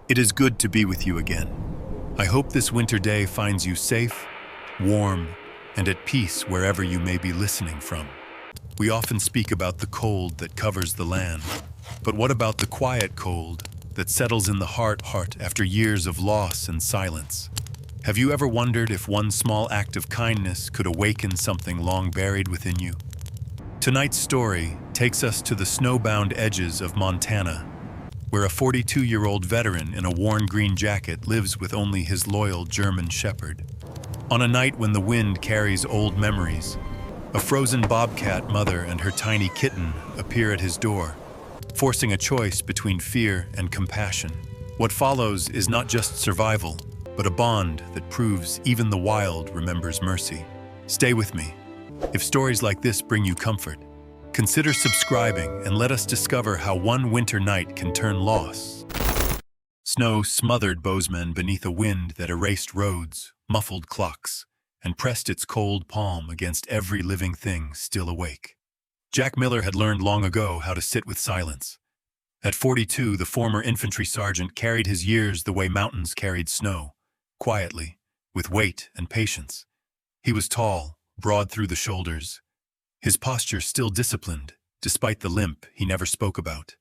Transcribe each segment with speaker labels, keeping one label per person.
Speaker 1: It is good to be with you again. I hope this winter day finds you safe, warm, and at peace wherever you may be listening from. We often speak about the cold that covers the land, but what about the quiet cold that settles in the heart after years of loss and silence? Have you ever wondered if one small act of kindness could awaken something long buried within you? Tonight's story takes us to the snowbound edges of Montana, where a 42-year-old veteran in a worn green jacket lives with only his loyal German shepherd. On a night when the wind carries old memories, a frozen bobcat mother and her tiny kitten appear at his door, forcing a choice between fear and compassion. What follows is not just survival, but a bond that proves even the wild remembers mercy. Stay with me. If stories like this bring you comfort, consider subscribing and let us discover how one winter night can turn loss. Snow smothered Bozeman beneath a wind that erased roads, muffled clocks, and pressed its cold palm against every living thing still awake. Jack Miller had learned long ago how to sit with silence. At 42, the former infantry sergeant carried his years the way mountains carried snow, quietly, with weight and patience. He was tall, broad through the shoulders, his posture still disciplined, despite the limp he never spoke about.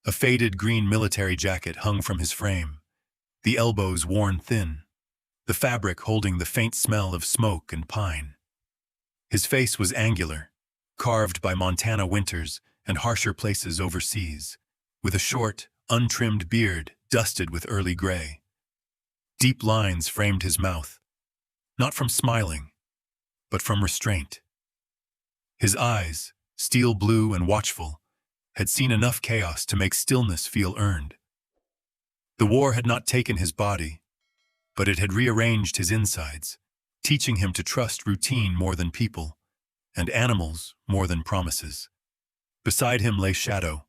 Speaker 1: A faded green military jacket hung from his frame, the elbows worn thin, the fabric holding the faint smell of smoke and pine. His face was angular, carved by Montana winters and harsher places overseas, with a short, untrimmed beard dusted with early gray. Deep lines framed his mouth, not from smiling, but from restraint. His eyes, steel blue and watchful, had seen enough chaos to make stillness feel earned. The war had not taken his body, but it had rearranged his insides, teaching him to trust routine more than people, and animals more than promises. Beside him lay Shadow,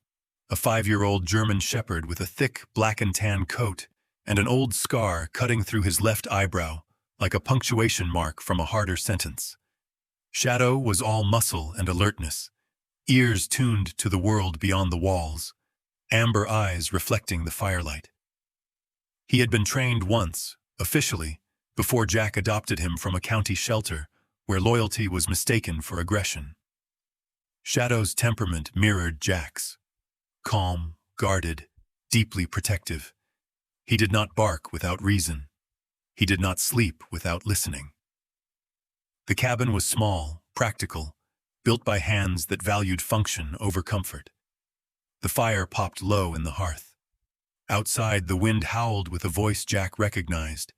Speaker 1: a 5-year-old German shepherd with a thick black and tan coat and an old scar cutting through his left eyebrow like a punctuation mark from a harder sentence. Shadow was all muscle and alertness, ears tuned to the world beyond the walls, amber eyes reflecting the firelight. He had been trained once, officially, before Jack adopted him from a county shelter where loyalty was mistaken for aggression. Shadow's temperament mirrored Jack's. Calm, guarded, deeply protective. He did not bark without reason. He did not sleep without listening. The cabin was small, practical, built by hands that valued function over comfort. The fire popped low in the hearth. Outside, the wind howled with a voice Jack recognized,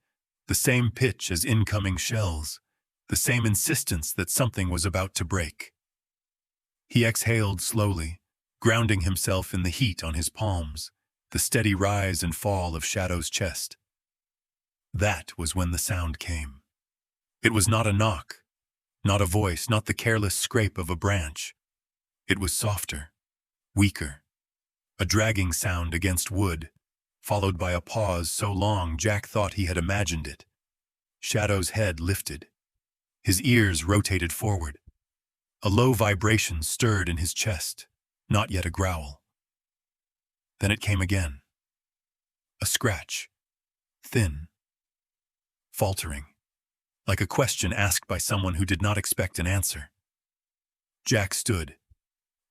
Speaker 1: the same pitch as incoming shells, the same insistence that something was about to break. He exhaled slowly, grounding himself in the heat on his palms, the steady rise and fall of Shadow's chest. That was when the sound came. It was not a knock, not a voice, not the careless scrape of a branch. It was softer, weaker, a dragging sound against wood, followed by a pause so long Jack thought he had imagined it. Shadow's head lifted. His ears rotated forward. A low vibration stirred in his chest, not yet a growl. Then it came again. A scratch, thin, faltering, like a question asked by someone who did not expect an answer. Jack stood.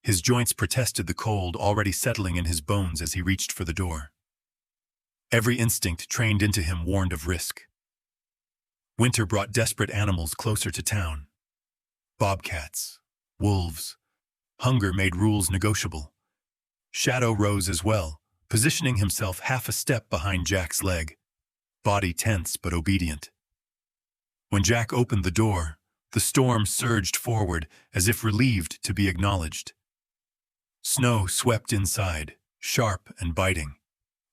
Speaker 1: His joints protested the cold already settling in his bones as he reached for the door. Every instinct trained into him warned of risk. Winter brought desperate animals closer to town. Bobcats, wolves. Hunger made rules negotiable. Shadow rose as well, positioning himself half a step behind Jack's leg, body tense but obedient. When Jack opened the door, the storm surged forward as if relieved to be acknowledged. Snow swept inside, sharp and biting.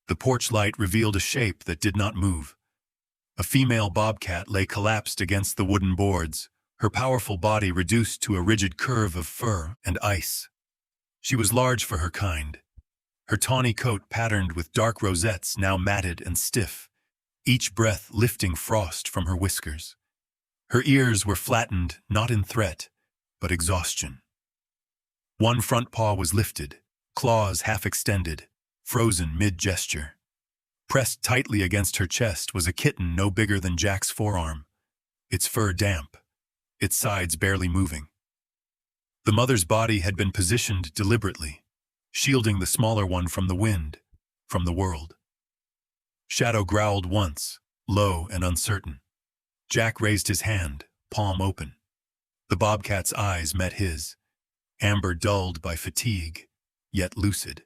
Speaker 1: The porch light revealed a shape that did not move. A female bobcat lay collapsed against the wooden boards, her powerful body reduced to a rigid curve of fur and ice. She was large for her kind. Her tawny coat patterned with dark rosettes now matted and stiff, each breath lifting frost from her whiskers. Her ears were flattened not in threat, but exhaustion. One front paw was lifted, claws half extended, frozen mid-gesture. Pressed tightly against her chest was a kitten no bigger than Jack's forearm, its fur damp, its sides barely moving. The mother's body had been positioned deliberately, shielding the smaller one from the wind, from the world. Shadow growled once, low and uncertain. Jack raised his hand, palm open. The bobcat's eyes met his, amber dulled by fatigue, yet lucid.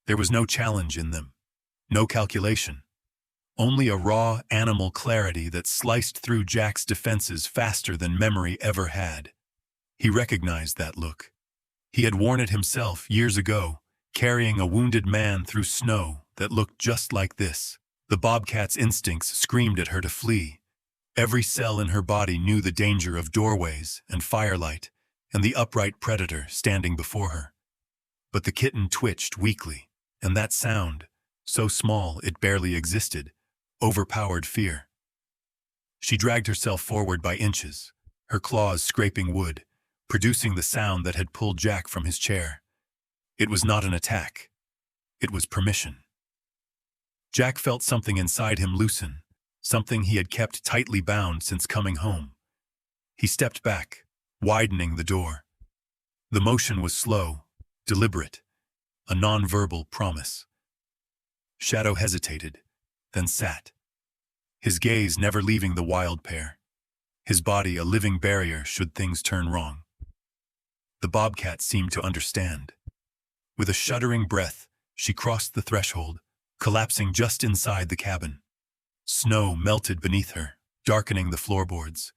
Speaker 1: There was no challenge in them, no calculation, only a raw animal clarity that sliced through Jack's defenses faster than memory ever had. He recognized that look. He had worn it himself years ago, carrying a wounded man through snow that looked just like this. The bobcat's instincts screamed at her to flee. Every cell in her body knew the danger of doorways and firelight and the upright predator standing before her. But the kitten twitched weakly, and that sound, so small it barely existed, overpowered fear. She dragged herself forward by inches, her claws scraping wood, producing the sound that had pulled Jack from his chair. It was not an attack. It was permission. Jack felt something inside him loosen, something he had kept tightly bound since coming home. He stepped back, widening the door. The motion was slow, deliberate, a non-verbal promise. Shadow hesitated, then sat, his gaze never leaving the wild pair, his body a living barrier should things turn wrong. The bobcat seemed to understand. With a shuddering breath, she crossed the threshold, collapsing just inside the cabin. Snow melted beneath her, darkening the floorboards.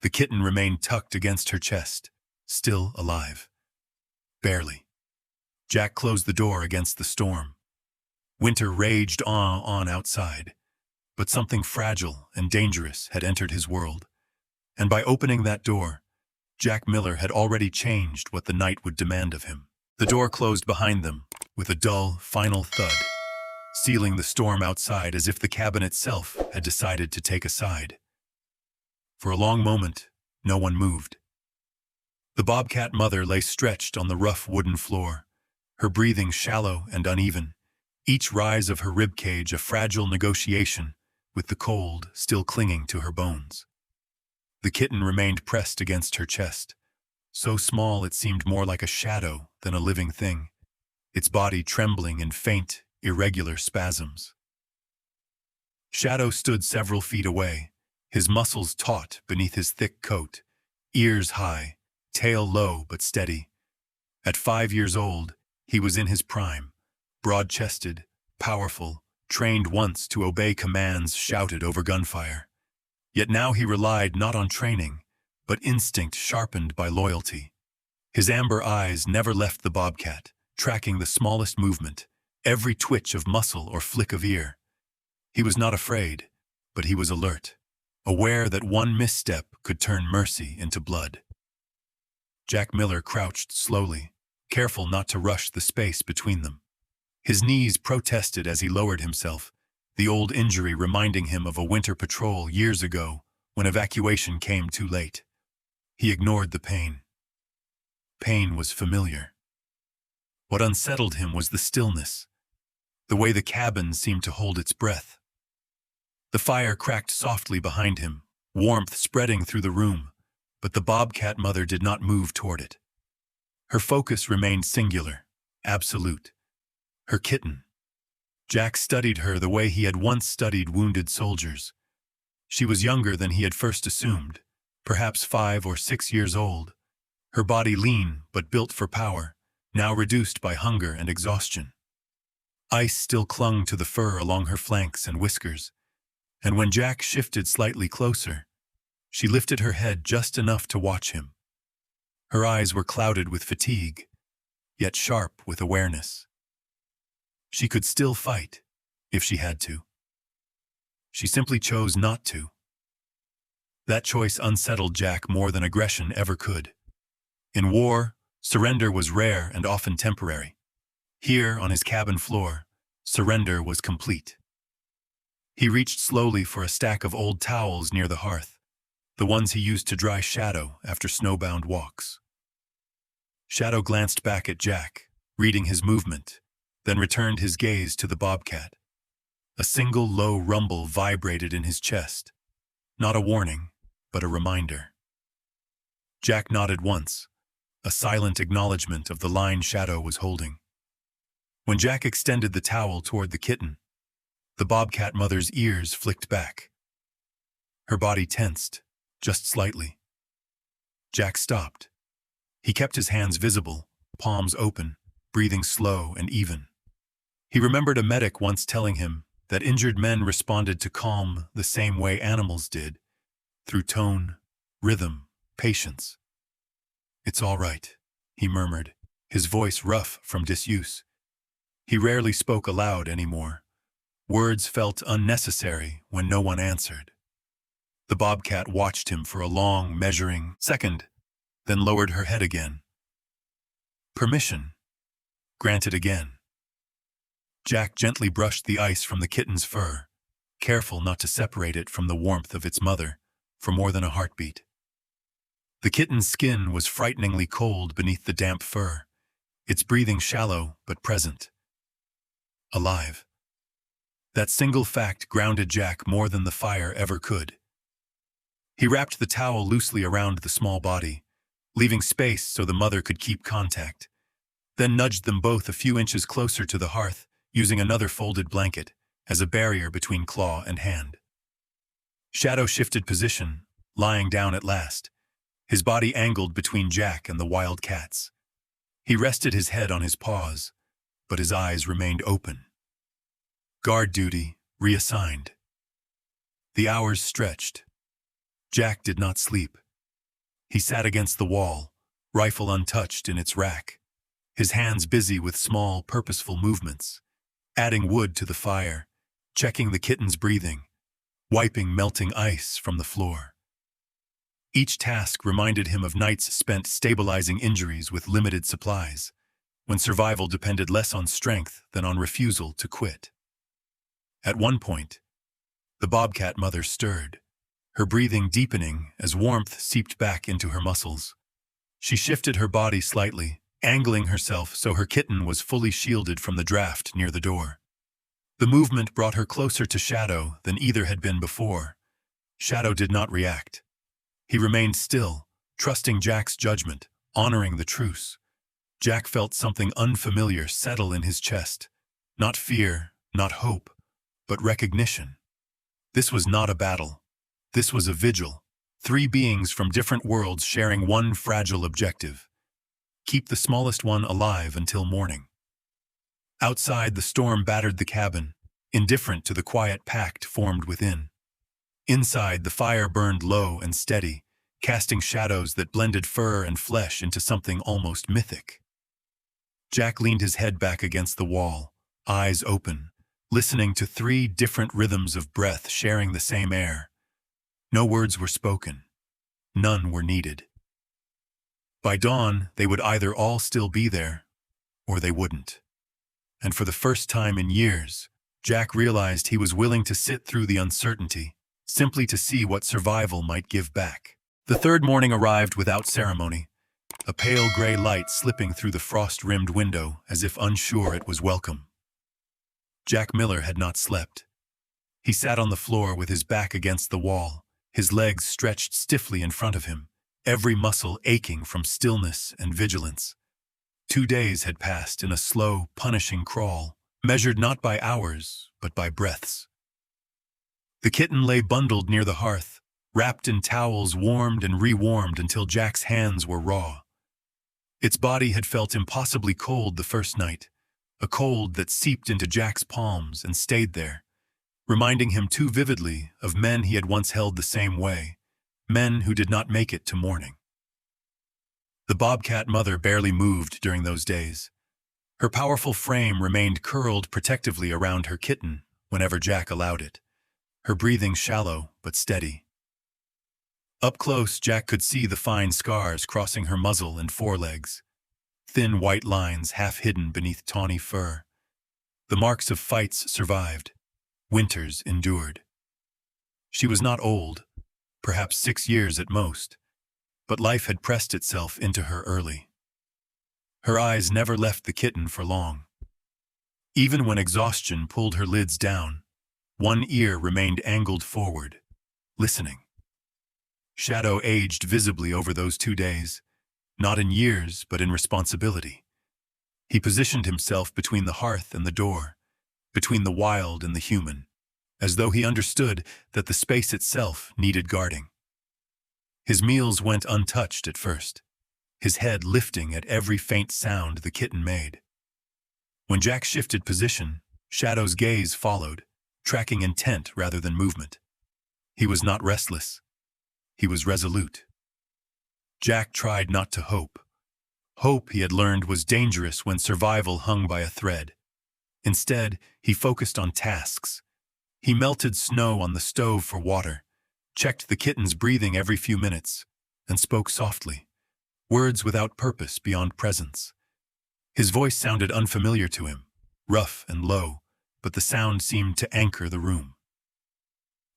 Speaker 1: The kitten remained tucked against her chest, still alive. Barely. Jack closed the door against the storm. Winter raged on outside, but something fragile and dangerous had entered his world. And by opening that door, Jack Miller had already changed what the night would demand of him. The door closed behind them, with a dull, final thud, sealing the storm outside as if the cabin itself had decided to take a side. For a long moment, no one moved. The bobcat mother lay stretched on the rough wooden floor, her breathing shallow and uneven, each rise of her ribcage a fragile negotiation with the cold still clinging to her bones. The kitten remained pressed against her chest, so small it seemed more like a shadow than a living thing, its body trembling in faint, irregular spasms. Shadow stood several feet away, his muscles taut beneath his thick coat, ears high, tail low but steady. At 5 years old, he was in his prime, broad-chested, powerful, trained once to obey commands shouted over gunfire. Yet now he relied not on training, but instinct sharpened by loyalty. His amber eyes never left the bobcat, tracking the smallest movement, every twitch of muscle or flick of ear. He was not afraid, but he was alert, aware that one misstep could turn mercy into blood. Jack Miller crouched slowly, careful not to rush the space between them. His knees protested as he lowered himself, the old injury reminding him of a winter patrol years ago when evacuation came too late. He ignored the pain. Pain was familiar. What unsettled him was the stillness, the way the cabin seemed to hold its breath. The fire cracked softly behind him, warmth spreading through the room, but the bobcat mother did not move toward it. Her focus remained singular, absolute. Her kitten. Jack studied her the way he had once studied wounded soldiers. She was younger than he had first assumed, perhaps 5 or 6 years old. Her body lean but built for power, now reduced by hunger and exhaustion. Ice still clung to the fur along her flanks and whiskers, and when Jack shifted slightly closer, she lifted her head just enough to watch him. Her eyes were clouded with fatigue, yet sharp with awareness. She could still fight, if she had to. She simply chose not to. That choice unsettled Jack more than aggression ever could. In war, surrender was rare and often temporary. Here, on his cabin floor, surrender was complete. He reached slowly for a stack of old towels near the hearth, the ones he used to dry Shadow after snowbound walks. Shadow glanced back at Jack, reading his movement, then returned his gaze to the bobcat. A single low rumble vibrated in his chest. Not a warning, but a reminder. Jack nodded once, a silent acknowledgement of the line Shadow was holding. When Jack extended the towel toward the kitten, the bobcat mother's ears flicked back. Her body tensed, just slightly. Jack stopped. He kept his hands visible, palms open, breathing slow and even. He remembered a medic once telling him that injured men responded to calm the same way animals did, through tone, rhythm, patience. "It's all right," he murmured, his voice rough from disuse. He rarely spoke aloud anymore. Words felt unnecessary when no one answered. The bobcat watched him for a long, measuring second, then lowered her head again. Permission. Granted again. Jack gently brushed the ice from the kitten's fur, careful not to separate it from the warmth of its mother for more than a heartbeat. The kitten's skin was frighteningly cold beneath the damp fur, its breathing shallow but present. Alive. That single fact grounded Jack more than the fire ever could. He wrapped the towel loosely around the small body, leaving space so the mother could keep contact, then nudged them both a few inches closer to the hearth, using another folded blanket as a barrier between claw and hand. Shadow shifted position, lying down at last, his body angled between Jack and the wild cats. He rested his head on his paws, but his eyes remained open. Guard duty reassigned. The hours stretched. Jack did not sleep. He sat against the wall, rifle untouched in its rack, his hands busy with small, purposeful movements, adding wood to the fire, checking the kitten's breathing, wiping melting ice from the floor. Each task reminded him of nights spent stabilizing injuries with limited supplies, when survival depended less on strength than on refusal to quit. At one point, the bobcat mother stirred, her breathing deepening as warmth seeped back into her muscles. She shifted her body slightly, angling herself so her kitten was fully shielded from the draft near the door. The movement brought her closer to Shadow than either had been before. Shadow did not react. He remained still, trusting Jack's judgment, honoring the truce. Jack felt something unfamiliar settle in his chest. Not fear, not hope, but recognition. This was not a battle. This was a vigil. Three beings from different worlds sharing one fragile objective: keep the smallest one alive until morning. Outside, the storm battered the cabin, indifferent to the quiet pact formed within. Inside, the fire burned low and steady, casting shadows that blended fur and flesh into something almost mythic. Jack leaned his head back against the wall, eyes open, listening to three different rhythms of breath sharing the same air. No words were spoken. None were needed. By dawn, they would either all still be there, or they wouldn't. And for the first time in years, Jack realized he was willing to sit through the uncertainty, simply to see what survival might give back. The third morning arrived without ceremony, a pale gray light slipping through the frost-rimmed window as if unsure it was welcome. Jack Miller had not slept. He sat on the floor with his back against the wall, his legs stretched stiffly in front of him, every muscle aching from stillness and vigilance. 2 days had passed in a slow, punishing crawl, measured not by hours, but by breaths. The kitten lay bundled near the hearth, wrapped in towels warmed and rewarmed until Jack's hands were raw. Its body had felt impossibly cold the first night, a cold that seeped into Jack's palms and stayed there, reminding him too vividly of men he had once held the same way, men who did not make it to morning. The bobcat mother barely moved during those days. Her powerful frame remained curled protectively around her kitten whenever Jack allowed it, her breathing shallow but steady. Up close, Jack could see the fine scars crossing her muzzle and forelegs, thin white lines half hidden beneath tawny fur. The marks of fights survived, winters endured. She was not old, perhaps 6 years at most, but life had pressed itself into her early. Her eyes never left the kitten for long. Even when exhaustion pulled her lids down, One ear remained angled forward, listening. Shadow aged visibly over those 2 days, not in years, but in responsibility. He positioned himself between the hearth and the door, between the wild and the human, as though he understood that the space itself needed guarding. His meals went untouched at first, his head lifting at every faint sound the kitten made. When Jack shifted position, Shadow's gaze followed, tracking intent rather than movement. He was not restless. He was resolute. Jack tried not to hope. Hope, he had learned, was dangerous when survival hung by a thread. Instead, he focused on tasks. He melted snow on the stove for water, checked the kitten's breathing every few minutes, and spoke softly, words without purpose beyond presence. His voice sounded unfamiliar to him, rough and low, but the sound seemed to anchor the room.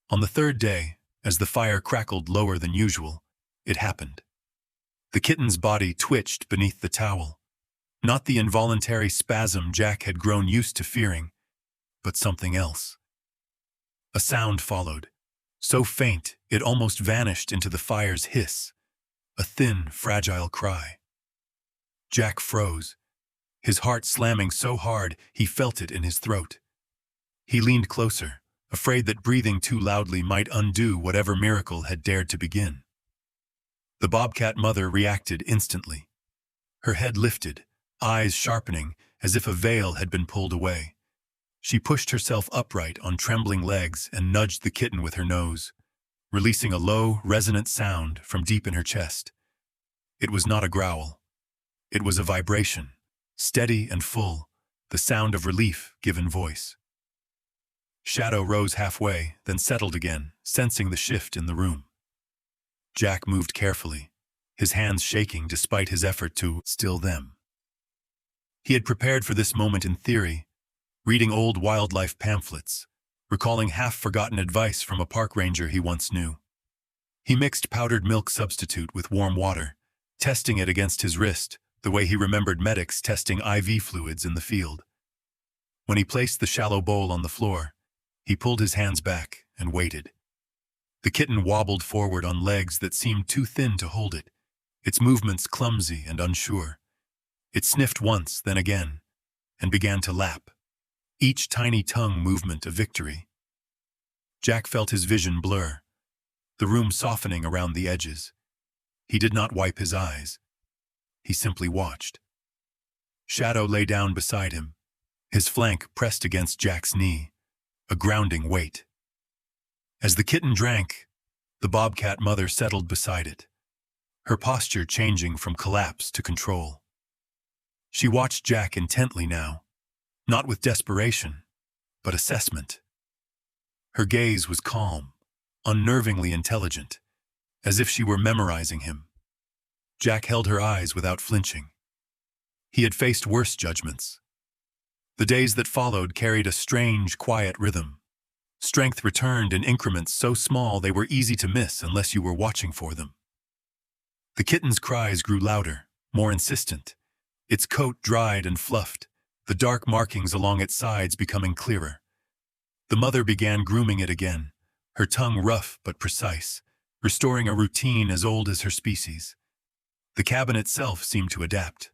Speaker 1: On the third day, as the fire crackled lower than usual, it happened. The kitten's body twitched beneath the towel, not the involuntary spasm Jack had grown used to fearing, but something else. A sound followed, so faint it almost vanished into the fire's hiss, a thin, fragile cry. Jack froze, his heart slamming so hard he felt it in his throat. He leaned closer, afraid that breathing too loudly might undo whatever miracle had dared to begin. The Bobcat mother reacted instantly. Her head lifted, eyes sharpening as if a veil had been pulled away. She pushed herself upright on trembling legs and nudged the kitten with her nose, releasing a low, resonant sound from deep in her chest. It was not a growl. It was a vibration, steady and full, the sound of relief given voice. Shadow rose halfway, then settled again, sensing the shift in the room. Jack moved carefully, his hands shaking despite his effort to still them. He had prepared for this moment in theory, reading old wildlife pamphlets, recalling half-forgotten advice from a park ranger he once knew. He mixed powdered milk substitute with warm water, testing it against his wrist, the way he remembered medics testing IV fluids in the field. When he placed the shallow bowl on the floor, he pulled his hands back and waited. The kitten wobbled forward on legs that seemed too thin to hold it, its movements clumsy and unsure. It sniffed once, then again, and began to lap, each tiny tongue movement a victory. Jack felt his vision blur, the room softening around the edges. He did not wipe his eyes. He simply watched. Shadow lay down beside him, his flank pressed against Jack's knee, a grounding weight. As the kitten drank, the Bobcat mother settled beside it, her posture changing from collapse to control. She watched Jack intently now, not with desperation, but assessment. Her gaze was calm, unnervingly intelligent, as if she were memorizing him. Jack held her eyes without flinching. He had faced worse judgments. The days that followed carried a strange, quiet rhythm. Strength returned in increments so small they were easy to miss unless you were watching for them. The kitten's cries grew louder, more insistent. Its coat dried and fluffed, the dark markings along its sides becoming clearer. The mother began grooming it again, her tongue rough but precise, restoring a routine as old as her species. The cabin itself seemed to adapt.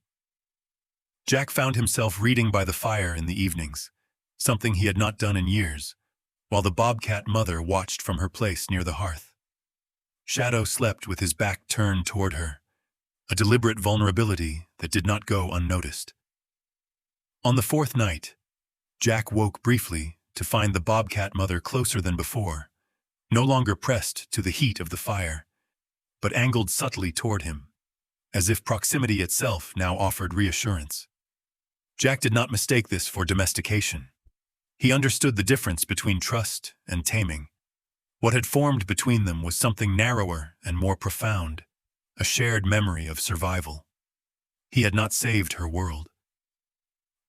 Speaker 1: Jack found himself reading by the fire in the evenings, something he had not done in years, while the Bobcat mother watched from her place near the hearth. Shadow slept with his back turned toward her, a deliberate vulnerability that did not go unnoticed. On the fourth night, Jack woke briefly to find the Bobcat mother closer than before, no longer pressed to the heat of the fire, but angled subtly toward him, as if proximity itself now offered reassurance. Jack did not mistake this for domestication. He understood the difference between trust and taming. What had formed between them was something narrower and more profound, a shared memory of survival. He had not saved her world.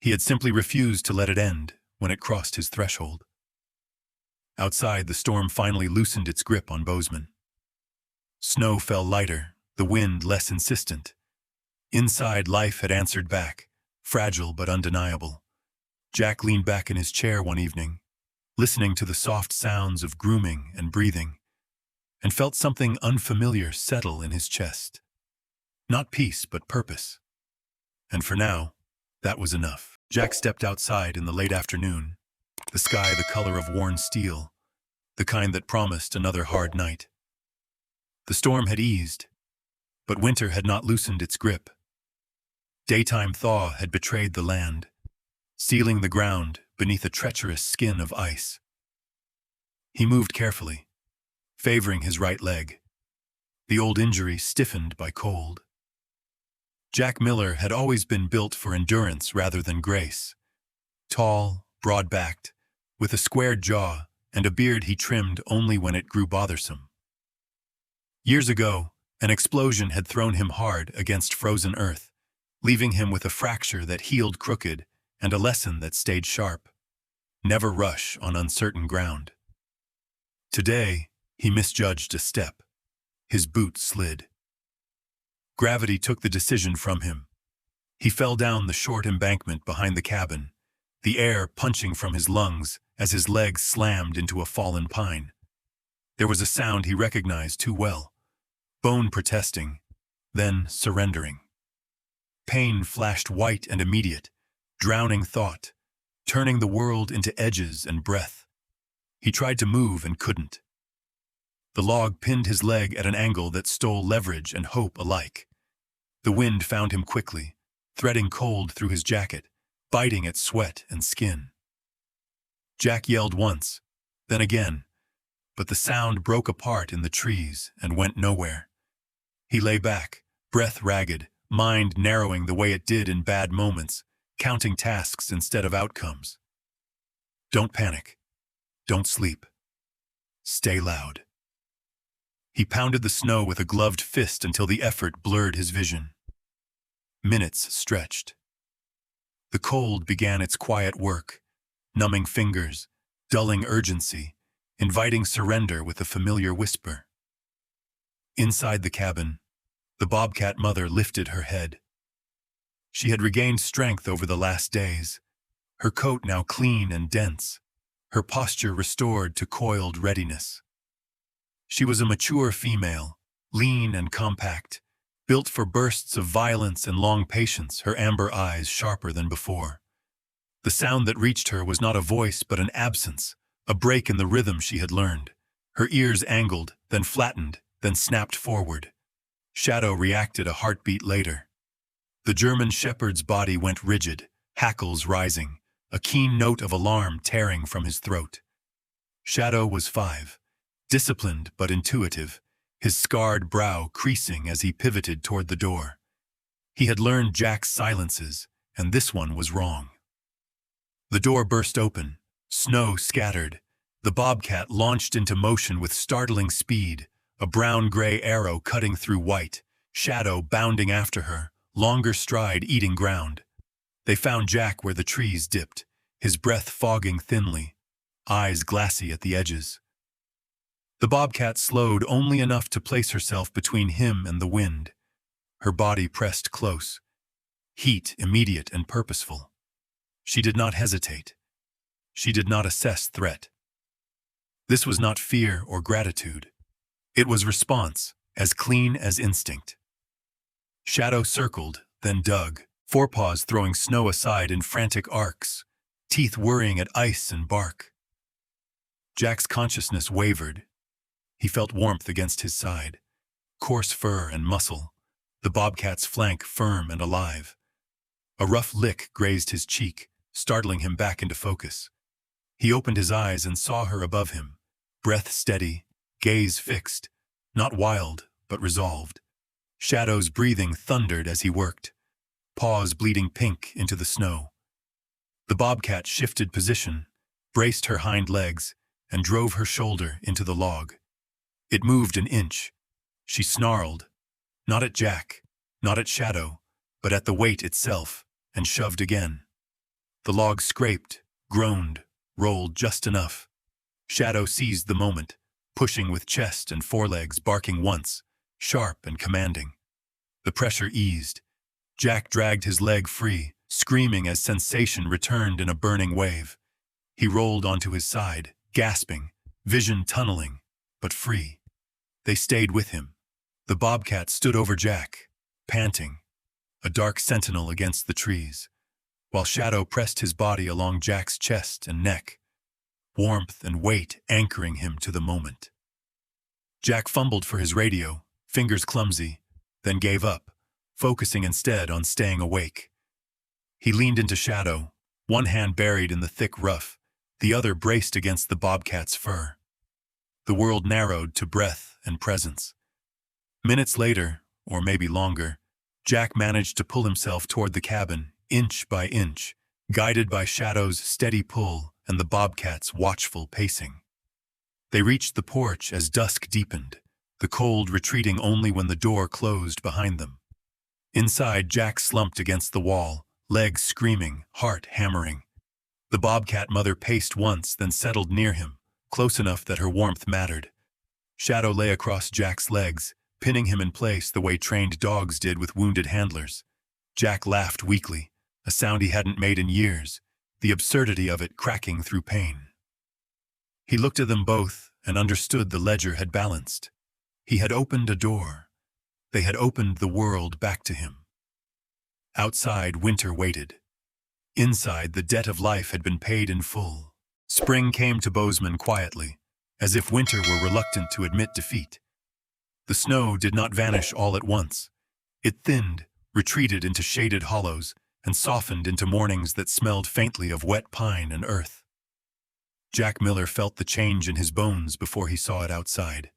Speaker 1: He had simply refused to let it end when it crossed his threshold. Outside, the storm finally loosened its grip on Bozeman. Snow fell lighter, the wind less insistent. Inside, life had answered back, fragile but undeniable. Jack leaned back in his chair one evening, listening to the soft sounds of grooming and breathing, and felt something unfamiliar settle in his chest. Not peace, but purpose. And for now, that was enough. Jack stepped outside in the late afternoon, the sky the color of worn steel, the kind that promised another hard night. The storm had eased, but winter had not loosened its grip. Daytime thaw had betrayed the land, sealing the ground beneath a treacherous skin of ice. He moved carefully, favoring his right leg, the old injury stiffened by cold. Jack Miller had always been built for endurance rather than grace. Tall, broad-backed, with a squared jaw and a beard he trimmed only when it grew bothersome. Years ago, an explosion had thrown him hard against frozen earth, leaving him with a fracture that healed crooked and a lesson that stayed sharp. Never rush on uncertain ground. Today, he misjudged a step. His boot slid. Gravity took the decision from him. He fell down the short embankment behind the cabin, the air punching from his lungs as his legs slammed into a fallen pine. There was a sound he recognized too well. Bone protesting, then surrendering. Pain flashed white and immediate, drowning thought, turning the world into edges and breath. He tried to move and couldn't. The log pinned his leg at an angle that stole leverage and hope alike. The wind found him quickly, threading cold through his jacket, biting at sweat and skin. Jack yelled once, then again, but the sound broke apart in the trees and went nowhere. He lay back, breath ragged, mind narrowing the way it did in bad moments, counting tasks instead of outcomes. Don't panic. Don't sleep. Stay loud. He pounded the snow with a gloved fist until the effort blurred his vision. Minutes stretched. The cold began its quiet work, numbing fingers, dulling urgency, inviting surrender with a familiar whisper. Inside the cabin, the Bobcat mother lifted her head. She had regained strength over the last days, her coat now clean and dense, her posture restored to coiled readiness. She was a mature female, lean and compact, built for bursts of violence and long patience, her amber eyes sharper than before. The sound that reached her was not a voice but an absence, a break in the rhythm she had learned. Her ears angled, then flattened, then snapped forward. Shadow reacted a heartbeat later. The German shepherd's body went rigid, hackles rising, a keen note of alarm tearing from his throat. Shadow was 5, disciplined but intuitive, his scarred brow creasing as he pivoted toward the door. He had learned Jack's silences, and this one was wrong. The door burst open, snow scattered. The Bobcat launched into motion with startling speed, a brown-gray arrow cutting through white, Shadow bounding after her, longer stride eating ground. They found Jack where the trees dipped, his breath fogging thinly, eyes glassy at the edges. The Bobcat slowed only enough to place herself between him and the wind. Her body pressed close, heat immediate and purposeful. She did not hesitate. She did not assess threat. This was not fear or gratitude. It was response, as clean as instinct. Shadow circled, then dug, forepaws throwing snow aside in frantic arcs, teeth worrying at ice and bark. Jack's consciousness wavered. He felt warmth against his side, coarse fur and muscle, the Bobcat's flank firm and alive. A rough lick grazed his cheek, startling him back into focus. He opened his eyes and saw her above him, breath steady, gaze fixed, not wild, but resolved. Shadow's breathing thundered as he worked, paws bleeding pink into the snow. The Bobcat shifted position, braced her hind legs, and drove her shoulder into the log. It moved an inch. She snarled, not at Jack, not at Shadow, but at the weight itself, and shoved again. The log scraped, groaned, rolled just enough. Shadow seized the moment, pushing with chest and forelegs, barking once, sharp and commanding. The pressure eased. Jack dragged his leg free, screaming as sensation returned in a burning wave. He rolled onto his side, gasping, vision tunneling, but free. They stayed with him. The bobcat stood over Jack, panting, a dark sentinel against the trees, while Shadow pressed his body along Jack's chest and neck, warmth and weight anchoring him to the moment. Jack fumbled for his radio, fingers clumsy, then gave up, focusing instead on staying awake. He leaned into Shadow, one hand buried in the thick ruff, the other braced against the bobcat's fur. The world narrowed to breath and presence. Minutes later, or maybe longer, Jack managed to pull himself toward the cabin, inch by inch, guided by Shadow's steady pull and the bobcat's watchful pacing. They reached the porch as dusk deepened, the cold retreating only when the door closed behind them. Inside, Jack slumped against the wall, legs screaming, heart hammering. The bobcat mother paced once, then settled near him, close enough that her warmth mattered. Shadow lay across Jack's legs, pinning him in place the way trained dogs did with wounded handlers. Jack laughed weakly, a sound he hadn't made in years, the absurdity of it cracking through pain. He looked at them both and understood the ledger had balanced. He had opened a door. They had opened the world back to him. Outside, winter waited. Inside, the debt of life had been paid in full. Spring came to Bozeman quietly, as if winter were reluctant to admit defeat. The snow did not vanish all at once. It thinned, retreated into shaded hollows, and softened into mornings that smelled faintly of wet pine and earth. Jack Miller felt the change in his bones before he saw it outside.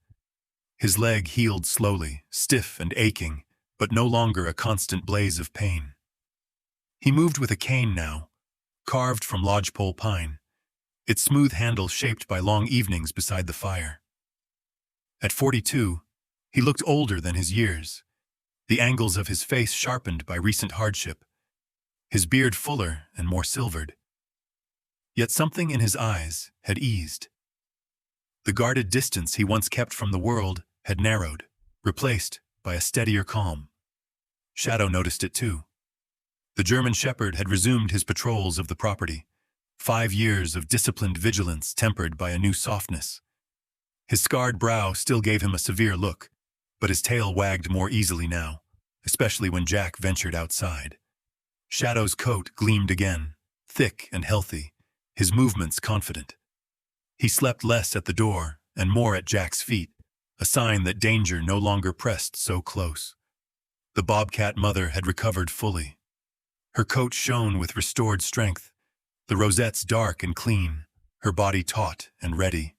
Speaker 1: His leg healed slowly, stiff and aching, but no longer a constant blaze of pain. He moved with a cane now, carved from lodgepole pine, its smooth handle shaped by long evenings beside the fire. At 42, he looked older than his years, the angles of his face sharpened by recent hardship, his beard fuller and more silvered. Yet something in his eyes had eased. The guarded distance he once kept from the world had narrowed, replaced by a steadier calm. Shadow noticed it too. The German shepherd had resumed his patrols of the property, 5 years of disciplined vigilance tempered by a new softness. His scarred brow still gave him a severe look, but his tail wagged more easily now, especially when Jack ventured outside. Shadow's coat gleamed again, thick and healthy, his movements confident. He slept less at the door and more at Jack's feet, a sign that danger no longer pressed so close. The bobcat mother had recovered fully. Her coat shone with restored strength, the rosettes dark and clean, her body taut and ready.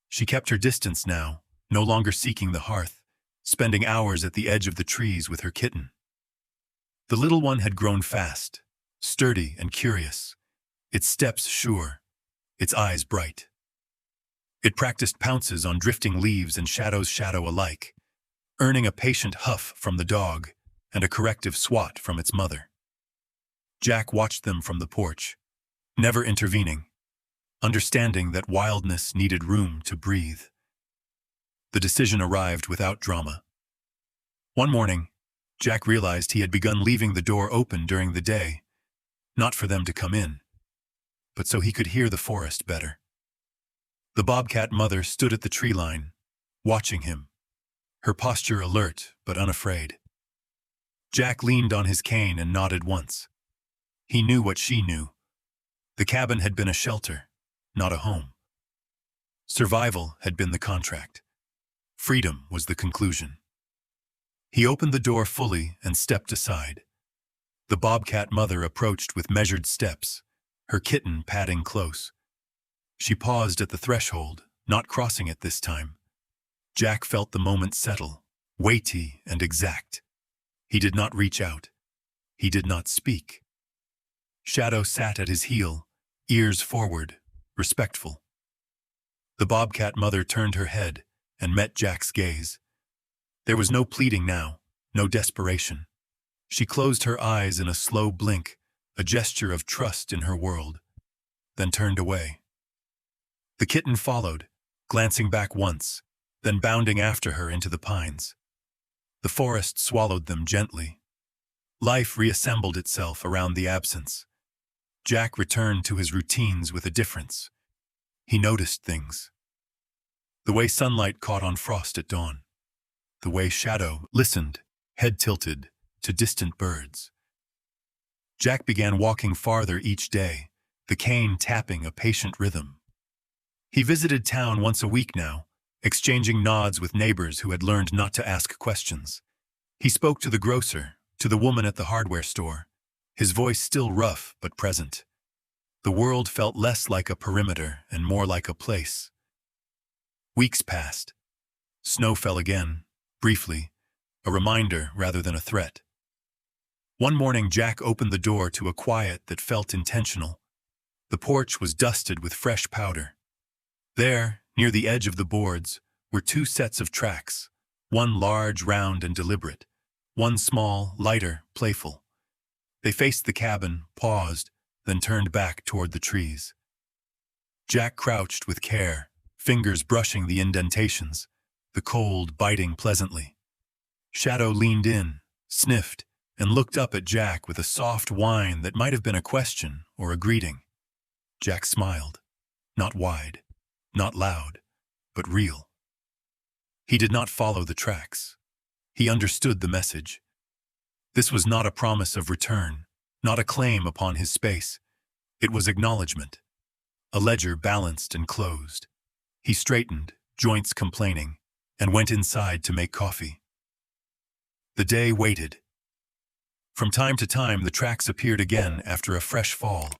Speaker 1: She kept her distance now, no longer seeking the hearth, spending hours at the edge of the trees with her kitten. The little one had grown fast, sturdy and curious, its steps sure, its eyes bright. It practiced pounces on drifting leaves and Shadow's shadow alike, earning a patient huff from the dog and a corrective swat from its mother. Jack watched them from the porch, never intervening, understanding that wildness needed room to breathe. The decision arrived without drama. One morning, Jack realized he had begun leaving the door open during the day, not for them to come in, but so he could hear the forest better. The bobcat mother stood at the tree line, watching him, her posture alert but unafraid. Jack leaned on his cane and nodded once. He knew what she knew. The cabin had been a shelter, not a home. Survival had been the contract. Freedom was the conclusion. He opened the door fully and stepped aside. The bobcat mother approached with measured steps, her kitten padding close. She paused at the threshold, not crossing it this time. Jack felt the moment settle, weighty and exact. He did not reach out. He did not speak. Shadow sat at his heel, ears forward, respectful. The bobcat mother turned her head and met Jack's gaze. There was no pleading now, no desperation. She closed her eyes in a slow blink, a gesture of trust in her world, then turned away. The kitten followed, glancing back once, then bounding after her into the pines. The forest swallowed them gently. Life reassembled itself around the absence. Jack returned to his routines with a difference. He noticed things. The way sunlight caught on frost at dawn. The way Shadow listened, head tilted, to distant birds. Jack began walking farther each day, the cane tapping a patient rhythm. He visited town once a week now, exchanging nods with neighbors who had learned not to ask questions. He spoke to the grocer, to the woman at the hardware store, his voice still rough but present. The world felt less like a perimeter and more like a place. Weeks passed. Snow fell again, briefly, a reminder rather than a threat. One morning, Jack opened the door to a quiet that felt intentional. The porch was dusted with fresh powder. There, near the edge of the boards, were two sets of tracks, one large, round, and deliberate, one small, lighter, playful. They faced the cabin, paused, then turned back toward the trees. Jack crouched with care, fingers brushing the indentations, the cold biting pleasantly. Shadow leaned in, sniffed, and looked up at Jack with a soft whine that might have been a question or a greeting. Jack smiled, not wide, not loud, but real. He did not follow the tracks. He understood the message. This was not a promise of return, not a claim upon his space. It was acknowledgement. A ledger balanced and closed. He straightened, joints complaining, and went inside to make coffee. The day waited. From time to time, the tracks appeared again after a fresh fall,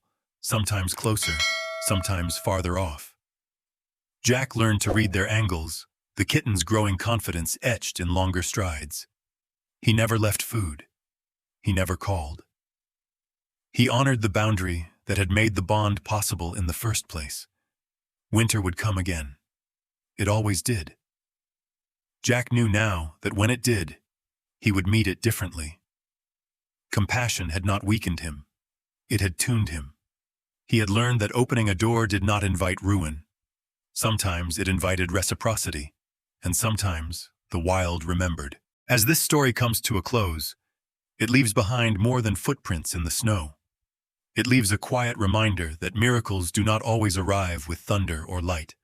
Speaker 1: sometimes closer, sometimes farther off. Jack learned to read their angles, the kitten's growing confidence etched in longer strides. He never left food. He never called. He honored the boundary that had made the bond possible in the first place. Winter would come again. It always did. Jack knew now that when it did, he would meet it differently. Compassion had not weakened him. It had tuned him. He had learned that opening a door did not invite ruin. Sometimes it invited reciprocity, and sometimes the wild remembered. As this story comes to a close, it leaves behind more than footprints in the snow. It leaves a quiet reminder that miracles do not always arrive with thunder or light.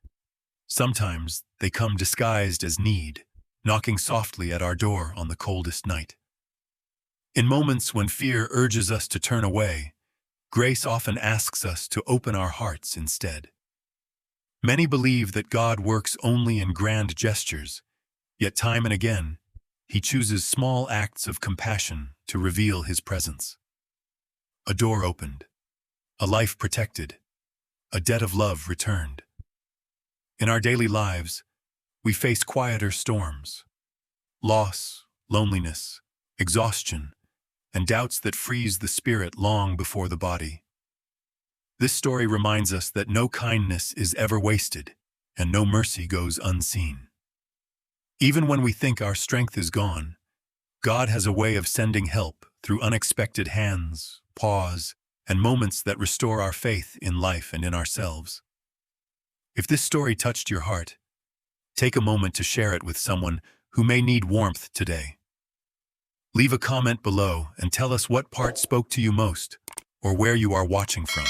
Speaker 1: Sometimes they come disguised as need, knocking softly at our door on the coldest night. In moments when fear urges us to turn away, grace often asks us to open our hearts instead. Many believe that God works only in grand gestures, yet time and again, He chooses small acts of compassion to reveal His presence. A door opened, a life protected, a debt of love returned. In our daily lives, we face quieter storms, loss, loneliness, exhaustion, and doubts that freeze the spirit long before the body. This story reminds us that no kindness is ever wasted, and no mercy goes unseen. Even when we think our strength is gone, God has a way of sending help through unexpected hands, paws, and moments that restore our faith in life and in ourselves. If this story touched your heart, take a moment to share it with someone who may need warmth today. Leave a comment below and tell us what part spoke to you most, or where you are watching from.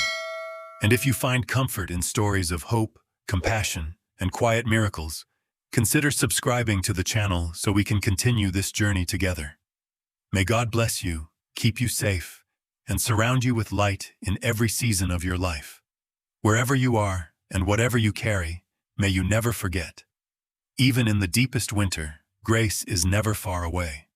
Speaker 1: And if you find comfort in stories of hope, compassion, and quiet miracles, consider subscribing to the channel so we can continue this journey together. May God bless you, keep you safe, and surround you with light in every season of your life. Wherever you are and whatever you carry, may you never forget. Even in the deepest winter, grace is never far away.